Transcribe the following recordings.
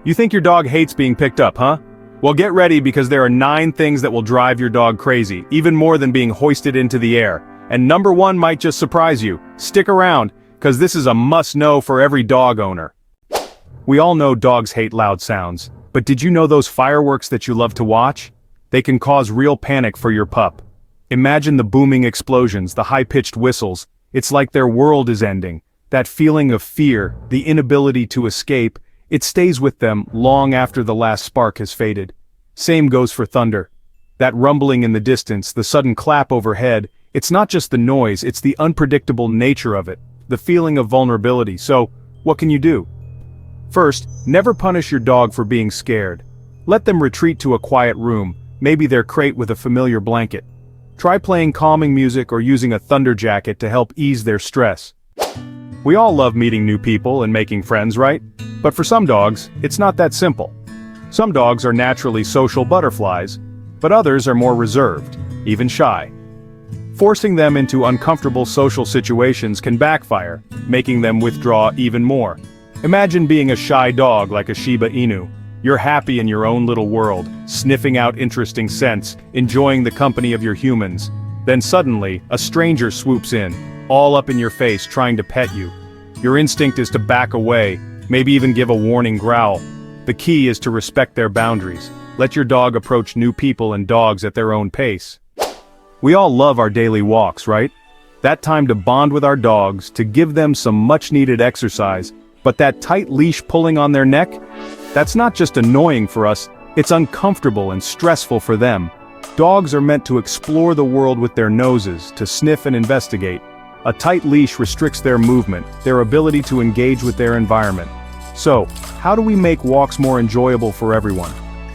You think your dog hates being picked up, huh? Well, get ready because there are 9 things that will drive your dog crazy, even more than being hoisted into the air. And number 1 might just surprise you. Stick around, because this is a must-know for every dog owner. We all know dogs hate loud sounds, but did you know those fireworks that you love to watch? They can cause real panic for your pup. Imagine the booming explosions, the high-pitched whistles. It's like their world is ending. That feeling of fear, the inability to escape, it stays with them long after the last spark has faded. Same goes for thunder. That rumbling in the distance, the sudden clap overhead, it's not just the noise, it's the unpredictable nature of it, the feeling of vulnerability. So, what can you do? First, never punish your dog for being scared. Let them retreat to a quiet room, maybe their crate with a familiar blanket. Try playing calming music or using a thunder jacket to help ease their stress. We all love meeting new people and making friends, right? But for some dogs, it's not that simple. Some dogs are naturally social butterflies, but others are more reserved, even shy. Forcing them into uncomfortable social situations can backfire, making them withdraw even more. Imagine being a shy dog like a Shiba Inu. You're happy in your own little world, sniffing out interesting scents, enjoying the company of your humans. Then suddenly, a stranger swoops in, all up in your face trying to pet you. Your instinct is to back away, maybe even give a warning growl. The key is to respect their boundaries. Let your dog approach new people and dogs at their own pace. We all love our daily walks, right? That time to bond with our dogs, to give them some much-needed exercise, but that tight leash pulling on their neck? That's not just annoying for us, it's uncomfortable and stressful for them. Dogs are meant to explore the world with their noses, to sniff and investigate. A tight leash restricts their movement, their ability to engage with their environment. So, how do we make walks more enjoyable for everyone?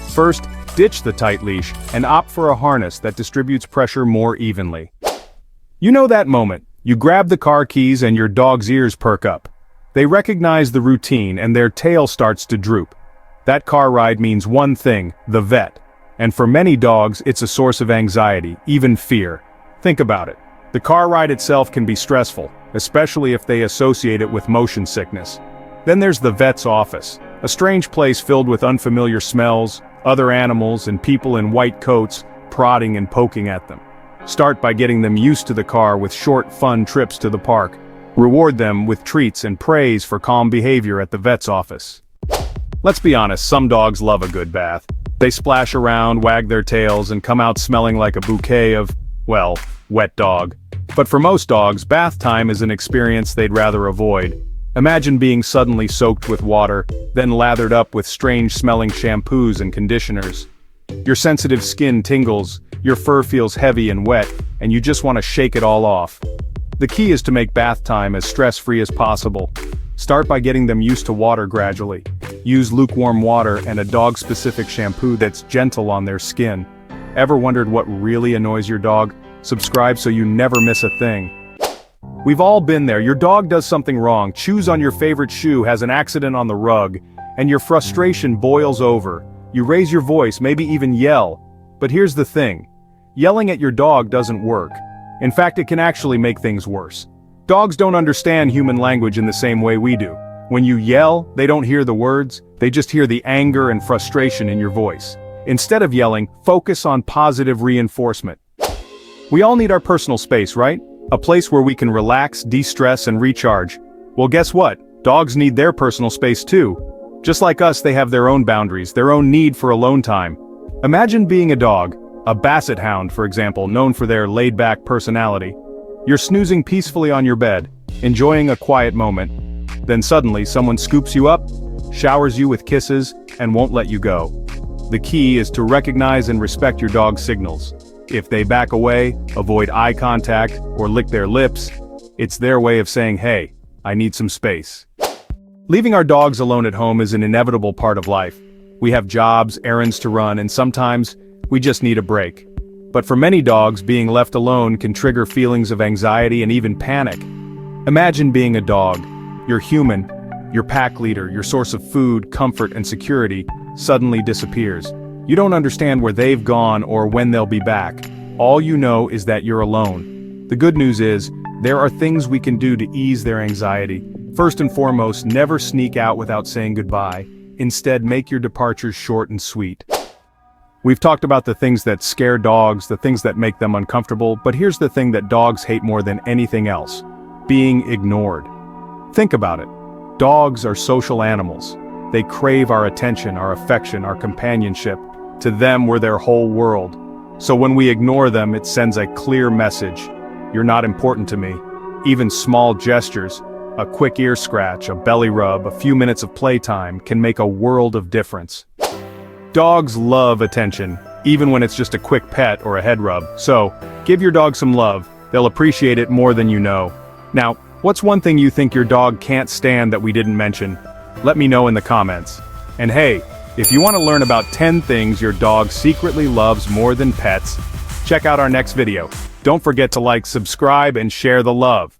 First, ditch the tight leash and opt for a harness that distributes pressure more evenly. You know that moment, you grab the car keys and your dog's ears perk up. They recognize the routine and their tail starts to droop. That car ride means one thing, the vet. And for many dogs, it's a source of anxiety, even fear. Think about it. The car ride itself can be stressful, especially if they associate it with motion sickness. Then there's the vet's office, a strange place filled with unfamiliar smells, other animals, and people in white coats prodding and poking at them. Start by getting them used to the car with short, fun trips to the park. Reward them with treats and praise for calm behavior at the vet's office. Let's be honest, some dogs love a good bath. They splash around, wag their tails, and come out smelling like a bouquet of, well, wet dog. But for most dogs, bath time is an experience they'd rather avoid. Imagine being suddenly soaked with water, then lathered up with strange-smelling shampoos and conditioners. Your sensitive skin tingles, your fur feels heavy and wet, and you just want to shake it all off. The key is to make bath time as stress-free as possible. Start by getting them used to water gradually. Use lukewarm water and a dog-specific shampoo that's gentle on their skin. Ever wondered what really annoys your dog? Subscribe so you never miss a thing. We've all been there. Your dog does something wrong, chews on your favorite shoe, has an accident on the rug, and your frustration boils over. You raise your voice, maybe even yell. But here's the thing. Yelling at your dog doesn't work. In fact, it can actually make things worse. Dogs don't understand human language in the same way we do. When you yell, they don't hear the words, they just hear the anger and frustration in your voice. Instead of yelling, focus on positive reinforcement. We all need our personal space, right? A place where we can relax, de-stress, and recharge. Well, guess what? Dogs need their personal space too. Just like us, they have their own boundaries, their own need for alone time. Imagine being a dog, a basset hound, for example, known for their laid-back personality. You're snoozing peacefully on your bed, enjoying a quiet moment. Then suddenly, someone scoops you up, showers you with kisses, and won't let you go. The key is to recognize and respect your dog's signals. If they back away, avoid eye contact, or lick their lips, it's their way of saying, hey, I need some space. Leaving our dogs alone at home is an inevitable part of life. We have jobs, errands to run, and sometimes, we just need a break. But for many dogs, being left alone can trigger feelings of anxiety and even panic. Imagine being a dog. You're human, your pack leader, your source of food, comfort, and security, suddenly disappears. You don't understand where they've gone or when they'll be back. All you know is that you're alone. The good news is, there are things we can do to ease their anxiety. First and foremost, never sneak out without saying goodbye. Instead, make your departures short and sweet. We've talked about the things that scare dogs, the things that make them uncomfortable, but here's the thing that dogs hate more than anything else: being ignored. Think about it. Dogs are social animals. They crave our attention, our affection, our companionship. To them, we're their whole world. So when we ignore them, it sends a clear message. You're not important to me. Even small gestures, a quick ear scratch, a belly rub, a few minutes of playtime can make a world of difference. Dogs love attention, even when it's just a quick pet or a head rub. So, give your dog some love. They'll appreciate it more than you know. Now, what's one thing you think your dog can't stand that we didn't mention? Let me know in the comments. And hey, if you want to learn about 10 things your dog secretly loves more than pets, check out our next video. Don't forget to like, subscribe, and share the love.